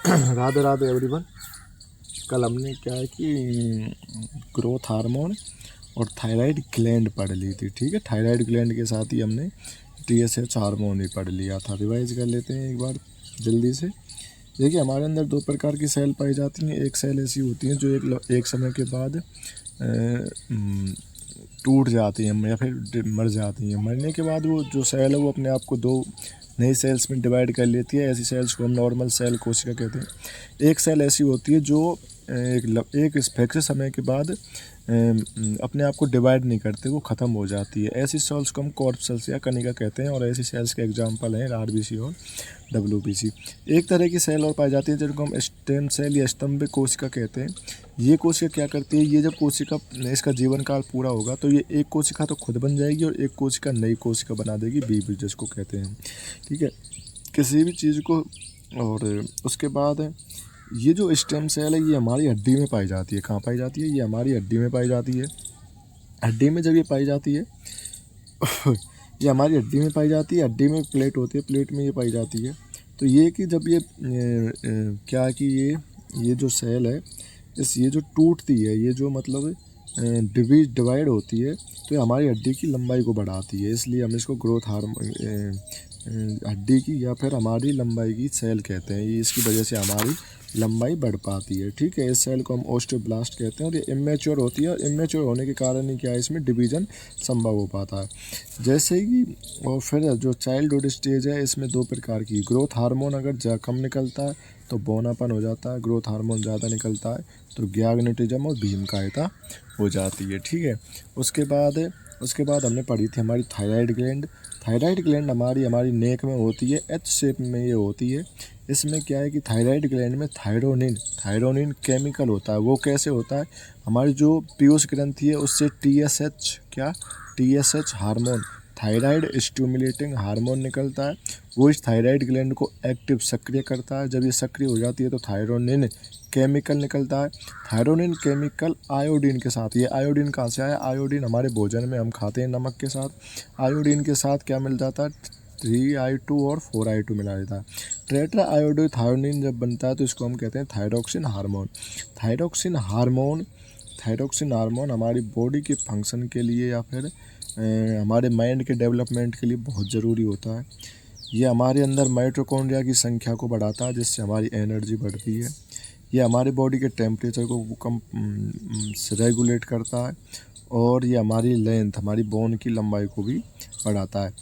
Radhe Radhe everyone. कल हमने क्या है कि ग्रोथ हार्मोन और थायराइड ग्लैंड पढ़ ली थी। ठीक है, थायराइड ग्लैंड के साथ ही हमने TSH हार्मोन भी पढ़ लिया था। रिवाइज कर लेते हैं एक बार जल्दी से। देखिए, हमारे अंदर दो प्रकार की सेल पाई जाती हैं। एक सेल ऐसी होती हैं जो एक समय के बाद टूट जाती हैं या फिर मर जाती हैं। मरने के बाद वो जो सेल है वो अपने आप को दो नई सेल्स में डिवाइड कर लेती है। ऐसी सेल्स को हम नॉर्मल सेल कोशिका कहते हैं। एक सेल ऐसी होती है जो एक फिक्स समय के बाद अपने आप को डिवाइड नहीं करते, वो ख़त्म हो जाती है। ऐसी सेल्स को हम कॉर्प सेल्स या कनिका कहते हैं। और ऐसी सेल्स के एग्जांपल हैं RBC और WBC। एक तरह की सेल और पाई जाती है जिनको हम स्टेम सेल या स्तंभ कोशिका कहते हैं। ये कोशिका क्या करती है, ये जब कोशिका इसका जीवन काल पूरा होगा तो ये एक कोशिका तो खुद बन जाएगी और एक कोशिका नई कोशिका बना देगी, बीज जिसको कहते हैं। ठीक है, किसी भी चीज़ को। और उसके बाद ये जो स्टेम सेल है ये हमारी हड्डी में पाई जाती है। कहाँ पाई जाती है? ये हमारी हड्डी में पाई जाती है। हड्डी में जब ये पाई जाती है ये हमारी हड्डी में पाई जाती है। हड्डी में प्लेट होती है, प्लेट में ये पाई जाती है। तो ये कि जब ये क्या है कि ये जो सेल है ये जो टूटती है, ये जो मतलब डिवाइड होती है, तो ये हमारी हड्डी की लंबाई को बढ़ाती है। इसलिए हम इसको ग्रोथ हार्मोन हड्डी की या फिर हमारी लंबाई की सेल कहते हैं। ये इसकी वजह से हमारी लंबाई बढ़ पाती है। ठीक है, इस सेल को हम ओस्टियोब्लास्ट कहते हैं और ये इमेच्योर होती है। और इमेच्योर होने के कारण ही क्या है, इसमें डिवीज़न संभव हो पाता है। जैसे कि और फिर जो चाइल्डहुड स्टेज है इसमें दो प्रकार की ग्रोथ हार्मोन अगर कम निकलता है तो बौनापन हो जाता है। ग्रोथ हार्मोन ज़्यादा निकलता है तो ग्याग्नेटिज्म और भीमकायता हो जाती है। ठीक है, उसके बाद हमने पढ़ी थी हमारी थायराइड ग्लैंड। थायराइड ग्लैंड हमारी नेक में होती है, एच शेप में ये होती है। इसमें क्या है कि थायराइड ग्लैंड में थायरोनिन केमिकल होता है। वो कैसे होता है, हमारी जो पीयूष ग्रंथि है उससे TSH hormone, thyroid stimulating hormone निकलता है। वो इस थायराइड ग्लैंड को एक्टिव सक्रिय करता है। जब ये सक्रिय हो जाती है तो थायरोनिन केमिकल निकलता है। थायरोनिन केमिकल आयोडीन के साथ, ये आयोडीन कहाँ से आया? आयोडीन हमारे भोजन में हम खाते हैं नमक के साथ। आयोडीन के साथ क्या मिल जाता है? 3I2 और 4I2 मिला देता है। टेट्रा आयोडोथायोनिन जब बनता है तो इसको हम कहते हैं थायरोक्सिन हार्मोन। थायरोक्सिन हार्मोन हमारी बॉडी के फंक्शन के लिए या फिर हमारे माइंड के डेवलपमेंट के लिए बहुत ज़रूरी होता है। ये हमारे अंदर माइटोकॉन्ड्रिया की संख्या को बढ़ाता है जिससे हमारी एनर्जी बढ़ती है। ये हमारे बॉडी के टेम्परेचर को कम रेगुलेट करता है। और ये हमारी लेंथ, हमारी बोन की लंबाई को भी बढ़ाता है।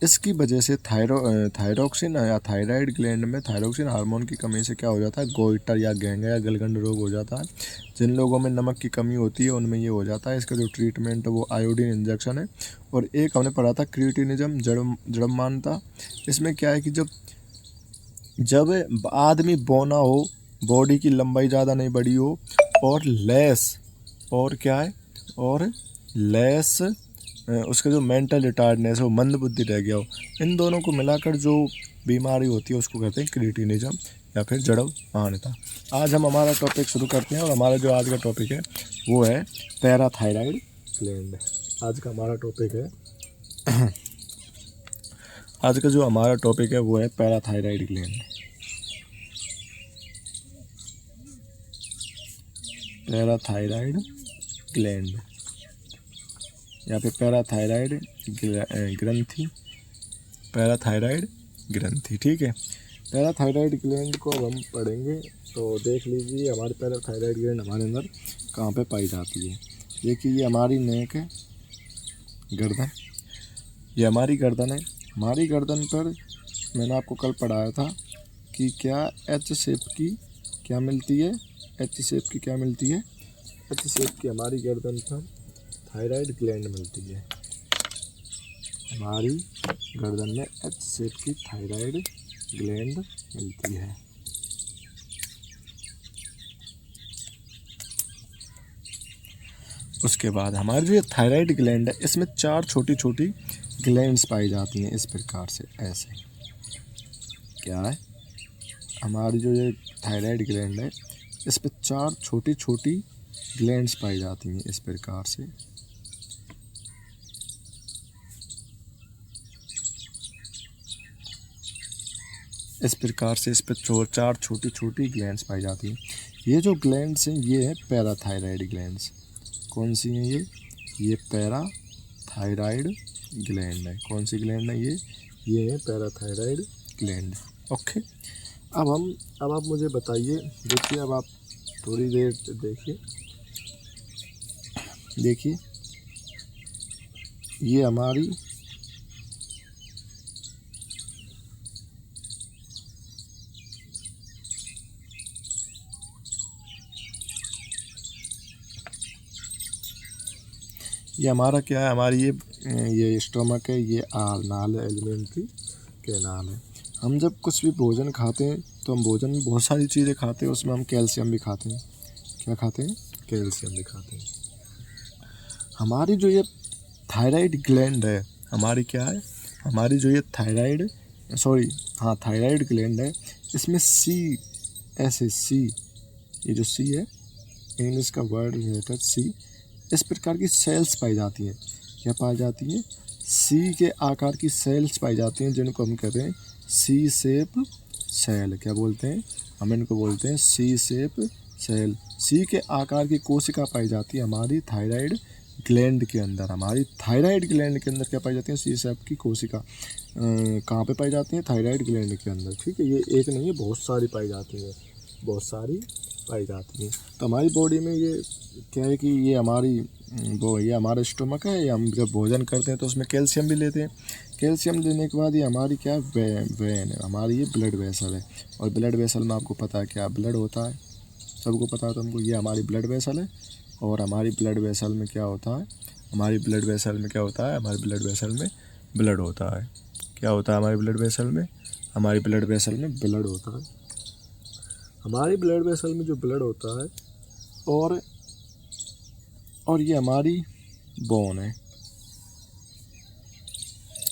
इसकी वजह से थायरोक्सिन या थायराइड ग्लैंड में थायरोक्सिन हार्मोन की कमी से क्या हो जाता है? गोइटर या गैंगा या गलगंड रोग हो जाता है। जिन लोगों में नमक की कमी होती है उनमें ये हो जाता है। इसका जो ट्रीटमेंट है वो आयोडीन इंजेक्शन है। और एक हमने पढ़ा था क्रिएटिनिज्म, जड़मानता। इसमें क्या है कि जब आदमी बौना हो, बॉडी की लंबाई ज़्यादा नहीं बढ़ी हो और लेस उसका जो मेंटल रिटार्डनेस हो, मंद बुद्धि रह गया हो, इन दोनों को मिलाकर जो बीमारी होती है उसको कहते हैं क्रिएटिनिज्म या फिर जड़मानता। आज हम हमारा टॉपिक शुरू करते हैं और हमारा जो आज का टॉपिक है वो है पैराथायराइड ग्लैंड। आज का जो हमारा टॉपिक है वो है पैराथायराइड ग्लैंड। पैराथायराइड ग्लैंड या फिर पैराथायराइड ग्रंथि। ठीक है, पैराथायराइड ग्लैंड को अब हम पढ़ेंगे। तो देख लीजिए हमारे पैराथायराइड ग्लैंड हमारे अंदर कहाँ पे पाई जाती है। देखिए, ये हमारी नेक है, गर्दन, ये हमारी गर्दन है। हमारी गर्दन पर मैंने आपको कल पढ़ाया था कि क्या एच शेप की क्या मिलती है? एच शेप की हमारी गर्दन पर थायराइड ग्लैंड मिलती है। हमारी गर्दन में एच शेप की थायराइड ग्लैंड मिलती है। उसके बाद हमारी जो थायराइड ग्लैंड है इसमें 4 छोटी छोटी ग्लैंड्स पाई जाती हैं इस प्रकार से। ऐसे क्या है, हमारी जो ये थायराइड ग्लैंड है इस पर 4 छोटी छोटी ग्लैंड्स पाई जाती हैं इस प्रकार से। इस प्रकार से इस पर 4 छोटी छोटी ग्लैंड्स पाई जाती हैं। ये जो ग्लैंड्स हैं ये है पैराथायराइड ग्लैंड्स। कौन सी हैं ये पैराथायराइड ग्लैंड है। कौन सी ग्लैंड है ये है पैराथायराइड ग्लैंड। ओके, अब आप मुझे बताइए, देखिए अब आप थोड़ी देर देखिए ये हमारी ये हमारा क्या है, हमारी ये स्टमक है, ये नाल है, एलिमेंट्री कैनाल है। हम जब कुछ भी भोजन खाते हैं तो हम भोजन में बहुत सारी चीज़ें खाते हैं, उसमें हम कैल्शियम भी खाते हैं। क्या खाते हैं? कैल्शियम भी खाते हैं। हमारी जो ये थायराइड ग्लैंड है, हमारी क्या है, हमारी जो ये थायराइड ग्लैंड है, इसमें सी ये जो सी है, इंग्लिश का वर्ड है सी, इस प्रकार की सेल्स पाई जाती हैं। क्या पाई जाती हैं? सी के आकार की सेल्स पाई जाती हैं, जिनको हम कहते हैं सी शेप सेल। क्या बोलते हैं? हम इनको बोलते हैं सी शेप सेल। सी के आकार की कोशिका पाई जाती है हमारी थायराइड ग्लैंड के अंदर। हमारी थायराइड ग्लैंड के अंदर क्या पाई जाती है? सी शेप की कोशिका। कहाँ पे पाई जाती हैं? थायराइड ग्लैंड के अंदर। ठीक है, ये एक नहीं है, बहुत सारी पाई जाती हैं, बहुत सारी पाई जाती हैं। तो हमारी बॉडी में ये क्या है कि ये हमारा स्टमक है, ये हम जब भोजन करते हैं तो उसमें कैल्शियम भी लेते हैं। कैल्शियम लेने के बाद ये हमारी क्या वेन है, हमारी ये ब्लड वेसल है। और ब्लड वेसल में आपको पता है क्या ब्लड होता है, सबको पता है तुमको, ये हमारी ब्लड वेसल है। और हमारी ब्लड वेसल में क्या होता है? हमारी ब्लड वेसल में क्या होता है? हमारी ब्लड वेसल में ब्लड होता है। क्या होता है हमारी ब्लड वेसल में? हमारी ब्लड वेसल में ब्लड होता है। हमारी ब्लड वेसल में जो ब्लड होता है, और ये हमारी बोन है,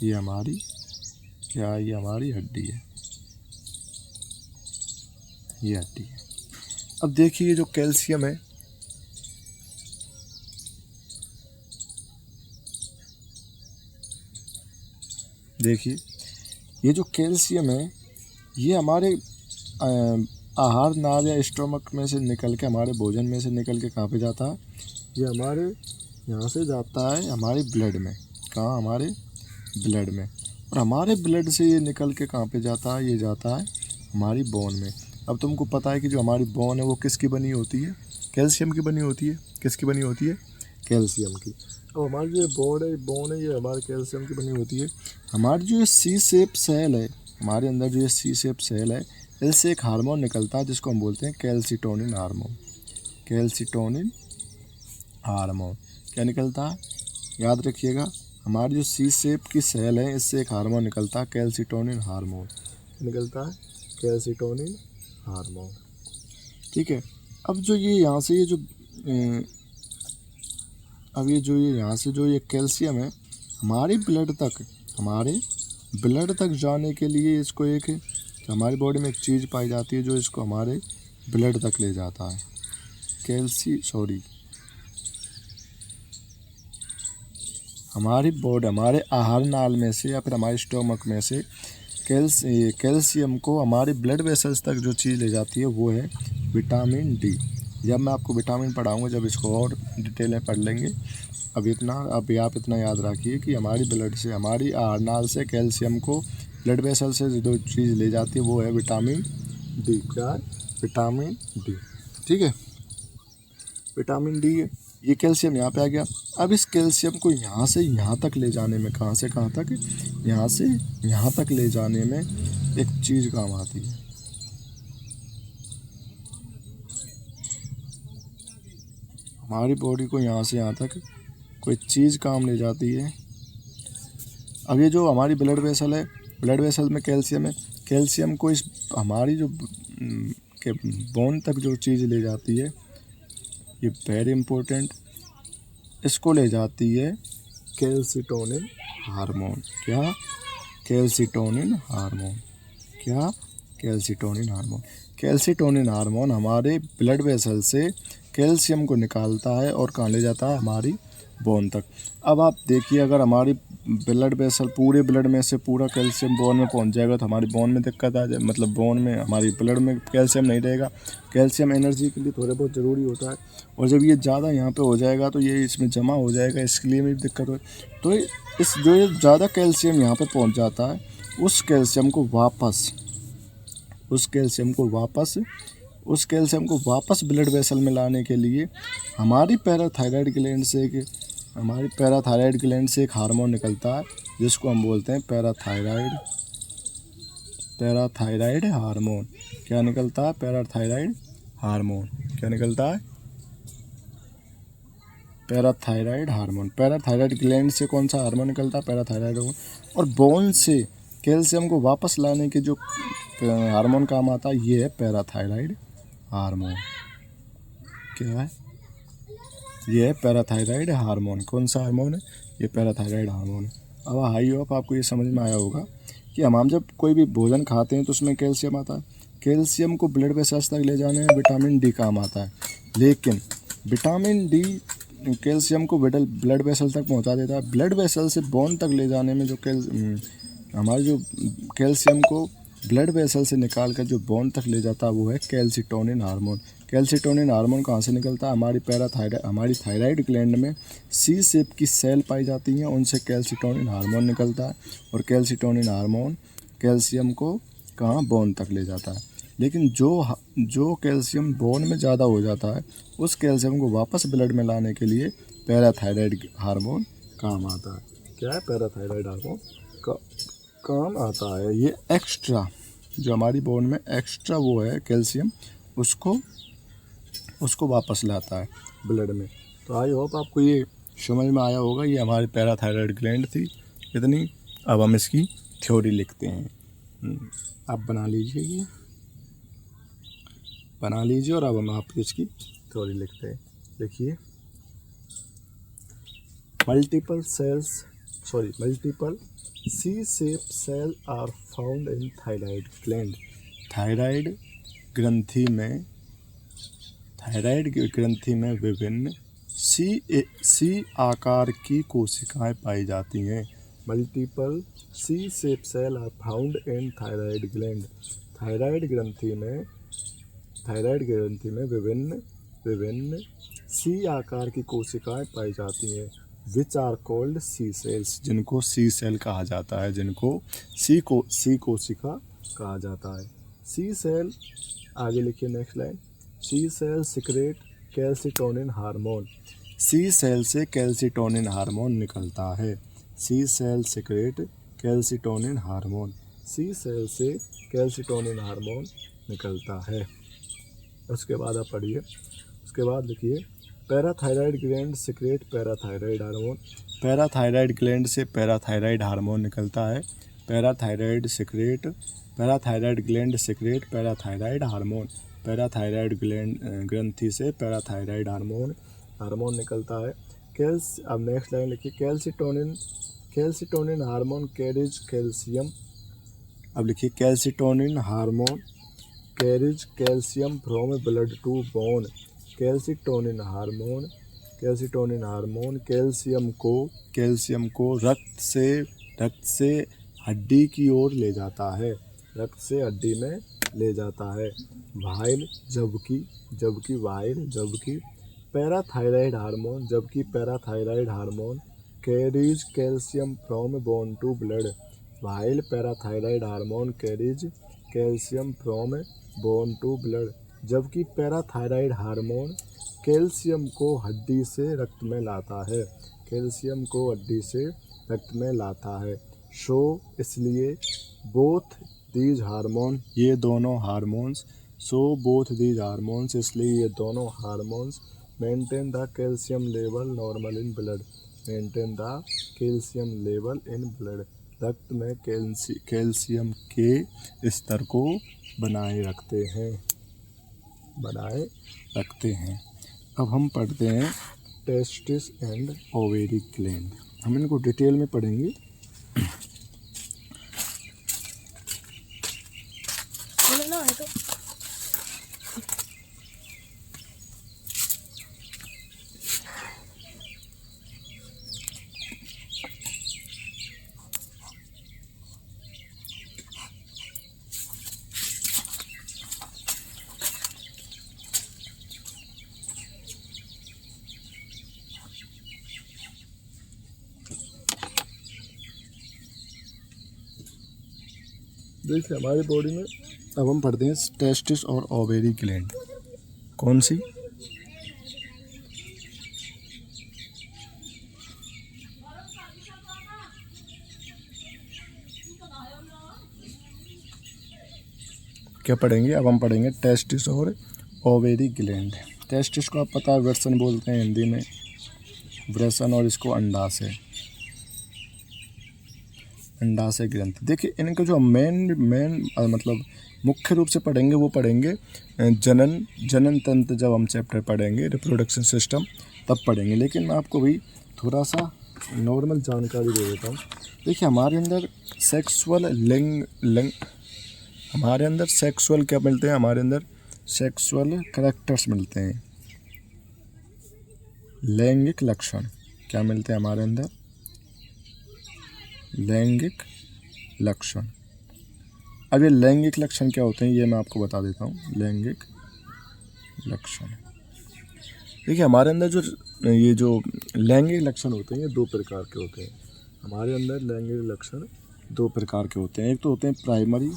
ये हमारी क्या है? ये हमारी हड्डी है, ये हड्डी है। अब देखिए जो कैल्शियम है, देखिए ये जो कैल्शियम है ये हमारे आहार नाल या स्टोमक में से निकल के, हमारे भोजन में से निकल के कहाँ पे जाता है? ये हमारे यहाँ से जाता है हमारे ब्लड में। कहाँ? हमारे ब्लड में। और हमारे ब्लड से ये निकल के कहाँ पे जाता है? ये जाता है हमारी बोन में। अब तुमको पता है कि जो हमारी बोन है वो किसकी बनी होती है? कैल्शियम की बनी होती है। किसकी बनी होती है? कैल्शियम की। अब हमारी जो बोन है ये हमारे कैल्शियम की बनी होती है। हमारी जो सी शेप सेल है, हमारे अंदर जो ये सी शेप सेल है, इससे एक हार्मोन निकलता है जिसको हम बोलते हैं कैल्सिटोनिन हार्मोन। कैल्सिटोनिन हार्मोन क्या निकलता है? याद रखिएगा, हमारी जो सी शेप की सेल है इससे एक हार्मोन निकलता है कैल्सिटोनिन हार्मोन। निकलता है कैल्सिटोनिन हार्मोन। ठीक है। अब जो ये यहाँ से ये कैल्शियम है हमारे ब्लड तक जाने के लिए इसको हमारी बॉडी में एक चीज़ पाई जाती है जो इसको हमारे ब्लड तक ले जाता है। हमारे आहार नाल में से या फिर हमारे स्टोमक में से कैल्शियम को हमारे ब्लड वेसल्स तक जो चीज़ ले जाती है वो है विटामिन डी। जब मैं आपको विटामिन पढ़ाऊंगा, जब इसको और डिटेल में पढ़ लेंगे। अभी आप इतना याद रखिए कि हमारी आहार नाल से कैल्शियम को ब्लड वेसल से जो चीज़ ले जाती है वो है विटामिन डी। क्या है? Vitamin D. ठीक है, विटामिन डी है। ये कैल्शियम यहाँ पे आ गया। अब इस कैल्शियम को यहाँ से यहाँ तक ले जाने में, कहाँ से कहाँ तक? यहाँ से यहाँ तक ले जाने में एक चीज़ काम आती है। हमारी बॉडी को यहाँ से यहाँ तक कोई चीज़ काम ले जाती है। अब ये जो हमारी ब्लड वेसल है, ब्लड वेसल में कैल्शियम है। कैल्शियम को इस हमारी जो के बोन तक जो चीज़ ले जाती है, ये वेरी इम्पोर्टेंट, इसको ले जाती है कैल्सिटोनिन हार्मोन। क्या? Calcitonin hormone. क्या? Calcitonin hormone. कैल्सिटोनिन हार्मोन हमारे ब्लड वेसल से कैल्शियम को निकालता है और कहाँ ले जाता है? हमारी बोन तक। अब आप देखिए, अगर हमारी ब्लड वेसल पूरे ब्लड में से पूरा कैल्शियम बोन में पहुंच जाएगा तो हमारी बोन में दिक्कत आ जाए, मतलब बोन में हमारी ब्लड में कैल्शियम नहीं रहेगा। कैल्शियम एनर्जी के लिए थोड़े बहुत ज़रूरी होता है, और जब ये ज़्यादा यहाँ पे हो जाएगा तो ये इसमें जमा हो जाएगा, इसके लिए भी दिक्कत हो। तो इस जो ये ज़्यादा कैल्शियम यहाँ पर पहुँच जाता है, उस कैल्शियम को वापस ब्लड वेसल में लाने के लिए हमारी पैराथायराइड ग्लैंड से एक हार्मोन निकलता है, जिसको हम बोलते हैं पैराथायराइड हार्मोन। क्या निकलता है? Parathyroid hormone. क्या निकलता है? Parathyroid hormone. पैराथायराइड ग्लैंड से कौन सा हार्मोन निकलता है? Parathyroid hormone. और बोन से कैल्शियम को वापस लाने के जो हार्मोन काम आता है, ये है पैराथायराइड हार्मोन। क्या है? ये है पैराथायराइड हार्मोन। कौन सा हार्मोन है? ये पैराथायराइड हार्मोन है। अब आई होप आपको ये समझ में आया होगा कि हम जब कोई भी भोजन खाते हैं तो उसमें कैल्शियम आता है। कैल्शियम को ब्लड वेसल्स तक ले जाने में विटामिन डी काम आता है, लेकिन विटामिन डी कैल्शियम को ब्लड वेसल तक पहुंचा देता है। ब्लड वेसल से बोन तक ले जाने में जो हमारे जो कैल्शियम को ब्लड वेसल से निकाल कर जो बोन तक ले जाता है, वो है कैल्सिटोनिन हार्मोन। कैल्सिटोनिन हार्मोन कहाँ से निकलता है? हमारी थायराइड ग्लैंड में सी शेप की सेल पाई जाती हैं, उनसे कैल्सिटोनिन हार्मोन निकलता है, और कैल्सिटोनिन हार्मोन कैल्शियम को कहाँ? बोन तक ले जाता है। लेकिन जो कैल्शियम बोन में ज़्यादा हो जाता है, उस कैल्शियम को वापस ब्लड में लाने के लिए पैराथायराइड हार्मोन काम आता है। क्या है? पैराथायराइड हार्मोन काम आता है। ये एक्स्ट्रा जो हमारी बोन में एक्स्ट्रा वो है कैल्शियम, उसको वापस लाता है ब्लड में। तो आई होप आपको ये समझ में आया होगा। ये हमारी पैराथायराइड ग्लैंड थी इतनी। अब हम इसकी थ्योरी लिखते हैं। आप बना लीजिए और अब हम आपकी इसकी थ्योरी लिखते हैं। देखिए, multiple C-shaped cells are found in thyroid gland। Thyroid ग्रंथि में विभिन्न सी आकार की कोशिकाएं पाई जाती हैं। Multiple C-shaped cells are found in thyroid gland। Thyroid ग्रंथि में विभिन्न सी आकार की कोशिकाएं पाई जाती हैं। Which are called C cells, जिनको सी सेल कहा जाता है, जिनको सी कोशिका कहा जाता है। सी सेल, आगे लिखिए next line. C cell secrete calcitonin hormone. C cell से कैल्सिटोनिन हार्मोन निकलता है। C cell secrete calcitonin hormone. C cell से कैल्सिटोनिन हार्मोन निकलता है। उसके बाद आप पढ़िए, उसके बाद लिखिए, parathyroid gland secrete parathyroid hormone. Parathyroid gland से पैराथायराइड हार्मोन निकलता है। Parathyroid gland secrete parathyroid hormone. Parathyroid ग्रंथि से पैराथायराइड हार्मोन निकलता है। अब नेक्स्ट लाइन लिखिए, कैल्सिटोनिन हार्मोन कैरीज कैल्शियम। अब लिखिए, calcitonin hormone carries calcium from blood to bone. Calcitonin hormone calcium को रक्त से हड्डी की ओर ले जाता है। रक्त से हड्डी में ले जाता है। जबकि parathyroid hormone carries calcium from bone to blood. While parathyroid hormone carries calcium from bone to blood. जबकि पैराथायराइड हार्मोन कैल्शियम को हड्डी से रक्त में लाता है। सो इसलिए बोथ दीज हार्मोन, ये दोनों हार्मोन्स, इसलिए ये दोनों hormones maintain the calcium level normal in blood. रक्त में कैल्शियम के स्तर को बनाए रखते हैं। अब हम पढ़ते हैं टेस्टिस एंड ओवेरी ग्लैंड। हम इनको डिटेल में पढ़ेंगे। देखिए हमारी बॉडी में अब हम पढ़ते हैं टेस्टिस और ओवेरी ग्लैंड। कौन सी? क्या पढ़ेंगे? अब हम पढ़ेंगे टेस्टिस और ओवेरी ग्लैंड। टेस्टिस को आप पता है वृषण बोलते हैं हिंदी में, वृषण, और इसको अंडाशय, अंडाशय ग्रंथि। देखिए इनका जो मेन मतलब मुख्य रूप से पढ़ेंगे वो पढ़ेंगे जनन तंत्र। जब हम चैप्टर पढ़ेंगे रिप्रोडक्शन सिस्टम तब पढ़ेंगे, लेकिन मैं आपको भी थोड़ा सा नॉर्मल जानकारी दे देता हूँ। देखिए हमारे अंदर सेक्सुअल लिंग हमारे अंदर सेक्सुअल क्या मिलते हैं? हमारे अंदर सेक्सुअल कैरेक्टर्स मिलते हैं, लैंगिक लक्षण क्या मिलते हैं हमारे अंदर? लैंगिक लक्षण। अब ये लैंगिक लक्षण क्या होते हैं ये मैं आपको बता देता हूँ। लैंगिक लक्षण, देखिए हमारे अंदर ये जो लैंगिक लक्षण होते हैं ये दो प्रकार के होते हैं। हमारे अंदर लैंगिक लक्षण दो प्रकार के होते हैं। एक तो होते हैं प्राइमरी,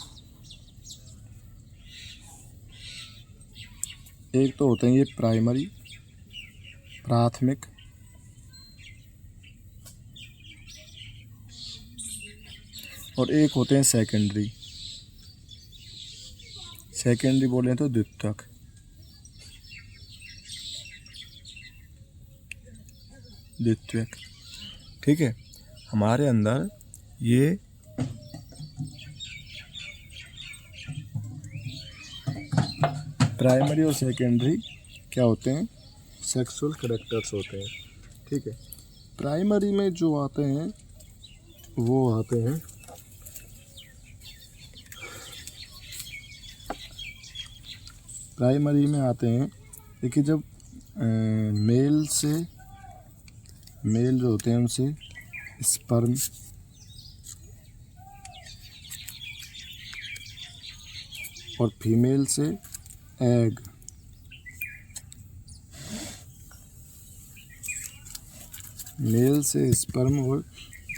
एक तो होते हैं ये प्राइमरी, प्राथमिक, और एक होते हैं सेकेंडरी। सेकेंडरी बोले तो द्वितीयक। द्वितीयक, ठीक है। हमारे अंदर ये प्राइमरी और सेकेंडरी क्या होते हैं? सेक्सुअल कैरेक्टर्स होते हैं, ठीक है। प्राइमरी में जो आते हैं वो आते हैं प्राइमरी में आते हैं देखिए जब मेल जो होते हैं उनसे स्पर्म और फीमेल से एग, मेल से स्पर्म और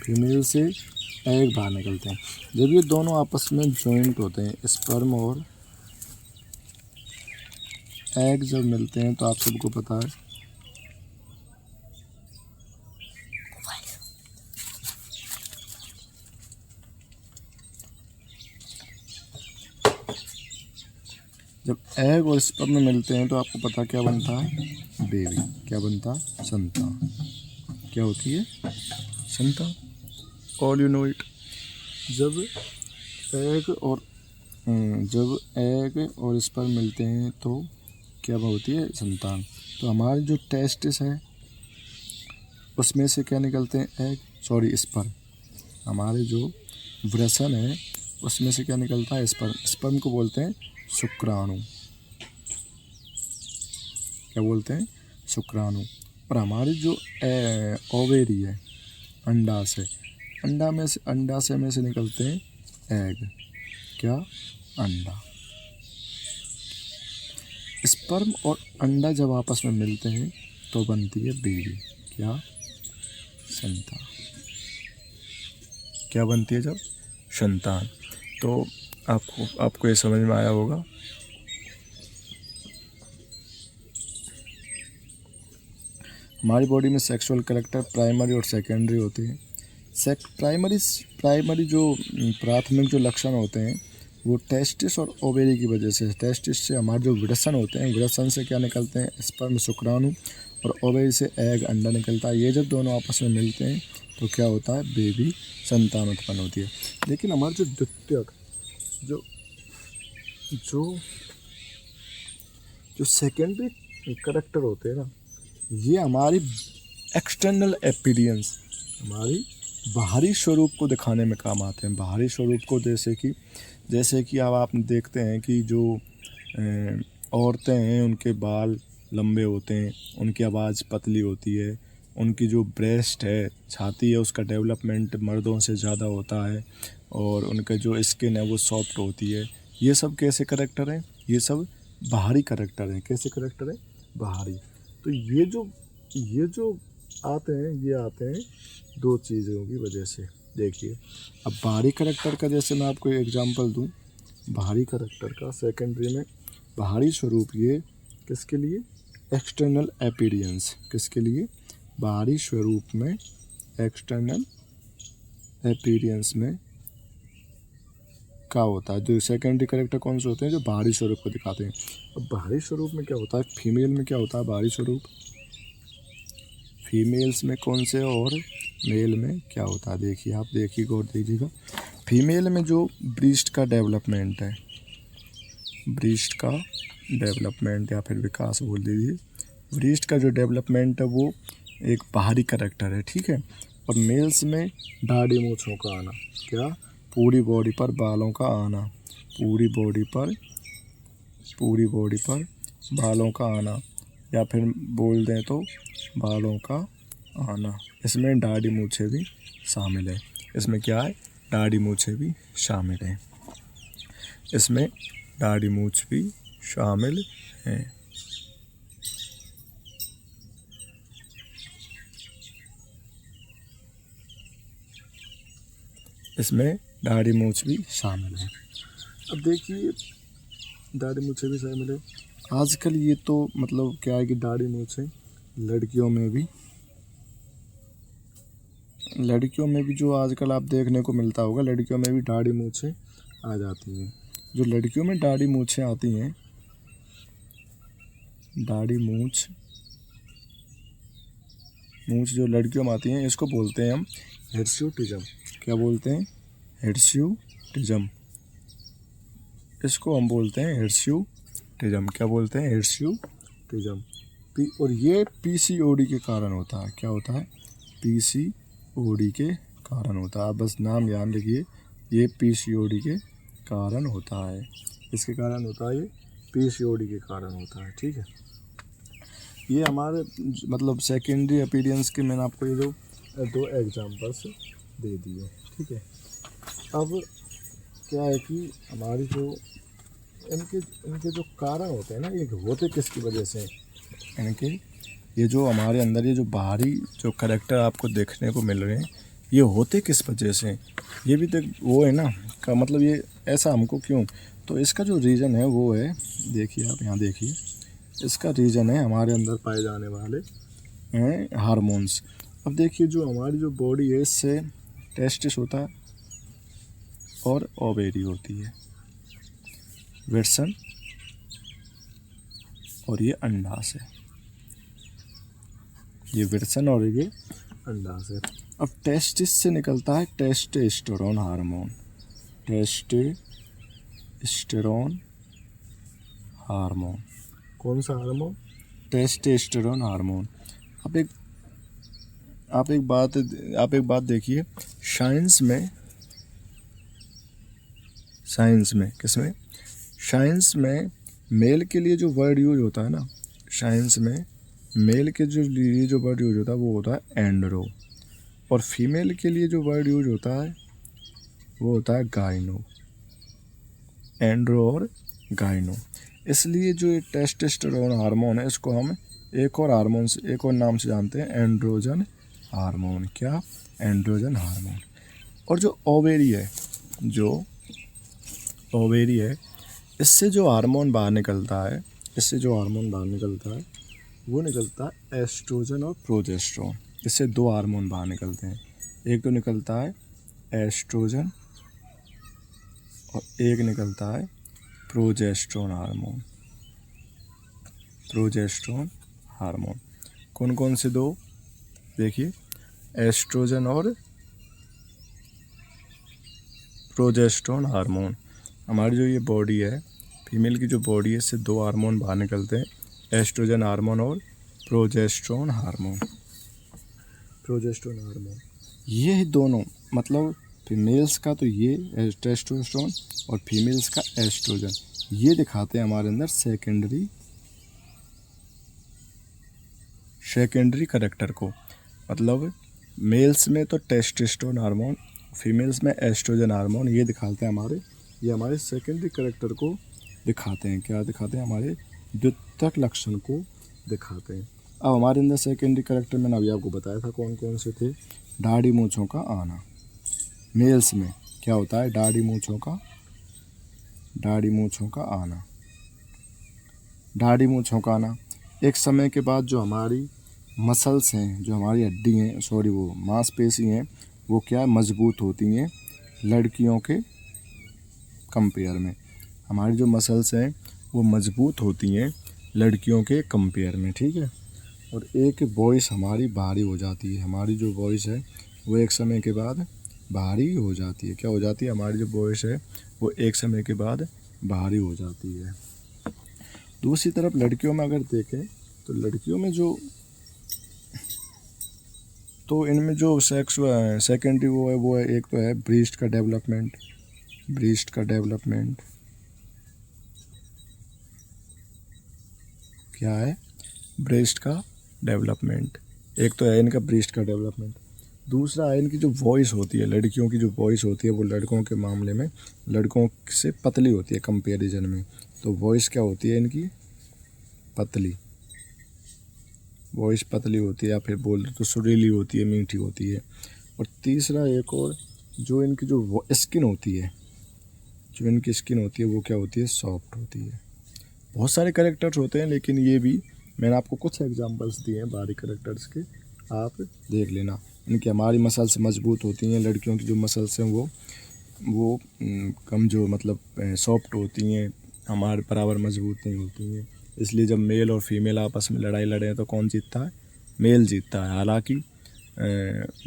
फीमेल से एग बाहर निकलते हैं। जब ये दोनों आपस में जॉइंट होते हैं, स्पर्म और एग जब मिलते हैं तो आप सबको पता है जब एग और स्पर्म मिलते हैं तो आपको पता क्या बनता है? बेबी। क्या बनता है? संतान। क्या होती है? संतान। All you know it. जब एग और स्पर्म मिलते हैं तो क्या होती है? संतान। तो हमारे जो टेस्टिस है उसमें से क्या निकलते हैं? स्पर्म। हमारे जो वृषण है उसमें से क्या निकलता है? स्पर्म। स्पर्म को बोलते हैं शुक्राणु। क्या बोलते हैं? शुक्राणु। और हमारी जो ओवेरी है, अंडाशय, अंडाशय में से निकलते हैं एग। क्या? अंडा। स्पर्म और अंडा जब आपस में मिलते हैं तो बनती है बेबी। क्या? संतान। क्या बनती है? जब संतान। तो आपको ये समझ में आया होगा। हमारी बॉडी में सेक्सुअल कैरेक्टर प्राइमरी और सेकेंडरी होते हैं। प्राइमरी जो प्राथमिक जो लक्षण होते हैं वो टेस्टिस और ओवेरी की वजह से। टेस्टिस से हमारे जो वृषण होते हैं, वृषण से क्या निकलते हैं? स्पर्म शुक्राणु, और ओवेरी से एग अंडा निकलता है। ये जब दोनों आपस में मिलते हैं तो क्या होता है? बेबी, संतान उत्पन्न होती है। लेकिन हमारे जो द्वितीयक जो सेकेंडरी कैरेक्टर होते हैं ना, ये हमारी एक्सटर्नल अपीयरेंस, हमारी बाहरी स्वरूप को दिखाने में काम आते हैं। बाहरी स्वरूप को जैसे कि अब आप देखते हैं कि जो औरतें हैं उनके बाल लंबे होते हैं, उनकी आवाज़ पतली होती है, उनकी जो ब्रेस्ट है, छाती है, उसका डेवलपमेंट मर्दों से ज़्यादा होता है, और उनका जो स्किन है वो सॉफ्ट होती है। ये सब कैसे कैरेक्टर हैं? ये सब बाहरी कैरेक्टर हैं। कैसे कैरेक्टर हैं? बाहरी। तो ये जो आते हैं, ये आते हैं दो चीज़ों की वजह से। देखिए अब बाहरी करैक्टर का जैसे मैं आपको एग्जांपल दूं, बाहरी करैक्टर का सेकेंडरी में बाहरी स्वरूप ये किसके लिए, एक्सटर्नल अपीयरेंस, किसके लिए, बाहरी स्वरूप में एक्सटर्नल अपीयरेंस में क्या होता है, जो सेकेंडरी करैक्टर कौन से होते हैं, जो बाहरी स्वरूप को दिखाते हैं। अब बाहरी स्वरूप में क्या होता है, फीमेल में क्या होता है बाहरी स्वरूप, फीमेल्स में कौन से और मेल में क्या होता है। देखिए आप देखिए गौर दीजिएगा, फीमेल में जो ब्रीस्ट का डेवलपमेंट है, ब्रीस्ट का डेवलपमेंट या फिर विकास बोल दीजिए, ब्रीस्ट का जो डेवलपमेंट है वो एक बाहरी करैक्टर है, ठीक है। और मेल्स में दाढ़ी मूंछों का आना, क्या, पूरी बॉडी पर बालों का आना, पूरी बॉडी पर बालों का आना, या फिर बोल दें तो बालों का आना। इसमें दाढ़ी मूंछें भी शामिल है, इसमें क्या है, दाढ़ी मूंछें भी शामिल हैं, इसमें दाढ़ी मूंछ भी शामिल हैं। इसमें दाढ़ी मूंछ भी शामिल है। अब देखिए दाढ़ी मूंछें भी शामिल है। आजकल ये तो मतलब क्या है कि दाढ़ी मूंछें लड़कियों में भी जो आजकल आप देखने को मिलता होगा, लड़कियों में भी दाढ़ी मूंछें आ जाती हैं। जो लड़कियों में दाढ़ी मूंछें आती हैं, दाढ़ी मूंछ जो लड़कियों में आती हैं, इसको बोलते हैं हम हिर्स्यूटिज्म। क्या बोलते हैं, हिर्स्यूटिज्म। इसको हम बोलते हैं हिर्स्यूटिज्म। क्या बोलते हैं, हिर्स्यूटिज्म। और ये पीसीओडी के कारण होता है। क्या होता है, पीसीओडी के कारण होता है। बस नाम याद रखिए, ये पीसीओडी के कारण होता है। इसके कारण होता है, ये पीसीओडी के कारण होता है, ठीक है। ये हमारे मतलब सेकेंडरी अपीयरेंस के मैंने आपको ये जो 2 एग्जांपल्स दे दिए, ठीक है। अब क्या है कि हमारी जो इनके जो कारण होते हैं ना, ये होते किसकी वजह से, इनके ये जो हमारे अंदर ये जो बाहरी जो करैक्टर आपको देखने को मिल रहे हैं, ये होते किस वजह से, ये भी देख वो है ना का मतलब ये ऐसा हमको क्यों। तो इसका जो रीज़न है वो है, देखिए आप यहाँ देखिए, इसका रीज़न है हमारे अंदर पाए जाने वाले हार्मोन्स। अब देखिए जो हमारी जो बॉडी है, इससे टेस्टिस होता है और ओवेरी होती है, विर्सन और ये अंडाशय, ये विर्सन और ये अंडाशय। अब टेस्टिस से निकलता है टेस्टोस्टेरोन हार्मोन, टेस्टोस्टेरोन हार्मोन। कौन सा हार्मोन, टेस्टोस्टेरोन हार्मोन। आप एक बात देखिए, साइंस में मेल के लिए जो वर्ड यूज होता है ना, साइंस में मेल के लिए जो वर्ड यूज होता है वो होता है एंड्रो, और फीमेल के लिए जो वर्ड यूज होता है वो होता है गाइनो, एंड्रो और गाइनो। इसलिए जो ये टेस्टोस्टेरोन हार्मोन है, इसको हम एक और नाम से जानते हैं, एंड्रोजन हार्मोन। क्या, एंड्रोजन हार्मोन। और जो ओवेरी है, इससे जो हार्मोन बाहर निकलता है, वो निकलता है एस्ट्रोजन और प्रोजेस्टेरोन। इससे 2 हार्मोन बाहर निकलते हैं, एक तो निकलता है एस्ट्रोजन और एक निकलता है प्रोजेस्टेरोन हार्मोन। कौन कौन से 2, देखिए एस्ट्रोजन और प्रोजेस्टेरोन हार्मोन। हमारी जो ये बॉडी है, फीमेल की जो बॉडी है, इससे 2 हार्मोन बाहर निकलते हैं, एस्ट्रोजन हार्मोन और प्रोजेस्टेरोन हार्मोन। ये दोनों मतलब फीमेल्स का तो ये टेस्टोस्टेरोन और फीमेल्स का एस्ट्रोजन, ये दिखाते हैं हमारे अंदर सेकेंडरी करैक्टर को। मतलब मेल्स में तो टेस्टोस्टेरोन हार्मोन, फीमेल्स में एस्ट्रोजन हार्मोन, ये दिखाते हैं ये हमारे सेकेंडरी करैक्टर को दिखाते हैं। क्या दिखाते हैं, हमारे द्योतक लक्षण को दिखाते हैं। अब हमारे अंदर सेकेंडरी करैक्टर मैंने अभी आपको बताया था कौन कौन से थे, दाढ़ी मूंछों का आना, मेल्स में क्या होता है, दाढ़ी मूंछों का आना। दाढ़ी मूंछों का आना। एक समय के बाद जो हमारी मसल्स हैं, जो हमारी हड्डी हैं, सॉरी वो मांसपेशी हैं, वो क्या मजबूत होती हैं लड़कियों के कंपेयर में। हमारी जो मसल्स हैं वो मजबूत होती हैं लड़कियों के कंपेयर में, ठीक है। और एक वॉइस हमारी भारी हो जाती है। हमारी जो वॉइस है वो एक समय के बाद भारी हो जाती है। क्या हो जाती है, हमारी जो वॉइस है वो एक समय के बाद भारी हो जाती है। दूसरी तरफ लड़कियों में अगर देखें तो लड़कियों में इनमें जो सेकेंडरी वो है एक तो है ब्रेस्ट का डेवलपमेंट। क्या है, ब्रेस्ट का डेवलपमेंट। एक तो है इनका ब्रेस्ट का डेवलपमेंट। दूसरा है इनकी जो वॉइस होती है, लड़कियों की जो वॉइस होती है वो लड़कों के मामले में लड़कों से पतली होती है कंपैरिजन में। तो वॉइस क्या होती है इनकी, पतली। वॉइस पतली होती है, या फिर बोल तो सुरीली होती है, मीठी होती है। और तीसरा एक और, जो इनकी जो स्किन होती है, वो क्या होती है, सॉफ्ट होती है। बहुत सारे कैरेक्टर्स होते हैं, लेकिन ये भी मैंने आपको कुछ एग्जांपल्स दिए हैं बाहरी कैरेक्टर्स के, आप देख लेना। इनकी हमारी मसल्स मजबूत होती हैं, लड़कियों की जो मसल्स हैं वो कम, जो मतलब सॉफ्ट होती हैं, हमारे बराबर मजबूत नहीं होती हैं। इसलिए जब मेल और फीमेल आपस में लड़ाई लड़े तो कौन जीतता है, मेल जीतता है। हालांकि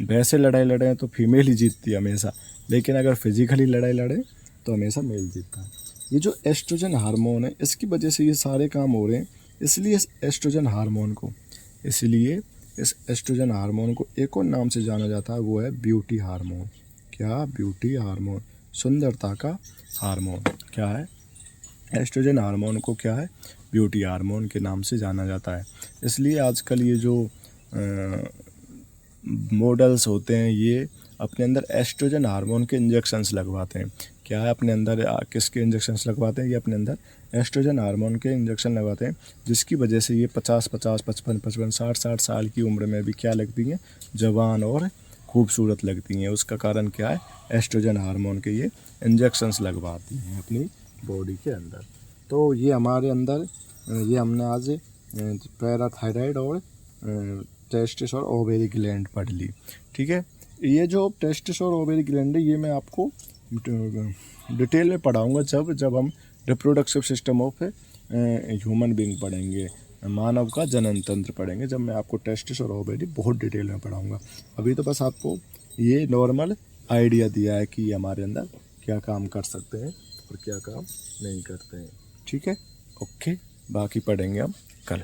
वैसे लड़ाई लड़े तो फीमेल ही जीतती है हमेशा, लेकिन अगर फिजिकली लड़ाई लड़े तो हमेशा मेल जीतता है। ये जो एस्ट्रोजन हार्मोन है, इसकी वजह से ये सारे काम हो रहे हैं। इसलिए इस एस्ट्रोजन हार्मोन को एक और नाम से जाना जाता है, वो है ब्यूटी हार्मोन। क्या, ब्यूटी हार्मोन, सुंदरता का हार्मोन। क्या है, एस्ट्रोजन हार्मोन को क्या है, ब्यूटी हार्मोन के नाम से जाना जाता है। इसलिए आजकल ये जो मॉडल्स होते हैं ये अपने अंदर एस्ट्रोजन हार्मोन के इंजेक्शंस लगवाते हैं। क्या है, अपने अंदर किसके इंजेक्शंस लगवाते हैं, ये अपने अंदर एस्ट्रोजन हार्मोन के इंजेक्शन लगवाते हैं, जिसकी वजह से ये 50, 55, 60 साल की उम्र में भी क्या लगती हैं, जवान और खूबसूरत लगती हैं। उसका कारण क्या है, एस्ट्रोजन हार्मोन के ये इंजेक्शंस लगवाती हैं अपनी बॉडी के अंदर। तो ये हमारे अंदर ये हमने आज पैराथायराइड और टेस्टिस और ओवेरी ग्लैंड पढ़ ली, ठीक है। ये जो टेस्टिस और ओवेरी ग्लैंड है ये मैं आपको डिटेल में पढ़ाऊँगा जब हम reproductive system of human being पढ़ेंगे, मानव का जनन तंत्र पढ़ेंगे, जब मैं आपको टेस्टिस और ओवेरी बहुत डिटेल में पढ़ाऊँगा। अभी तो बस आपको ये नॉर्मल आइडिया दिया है कि हमारे अंदर क्या काम कर सकते हैं और क्या काम नहीं करते हैं, ठीक है। ओके, बाकी पढ़ेंगे हम कल।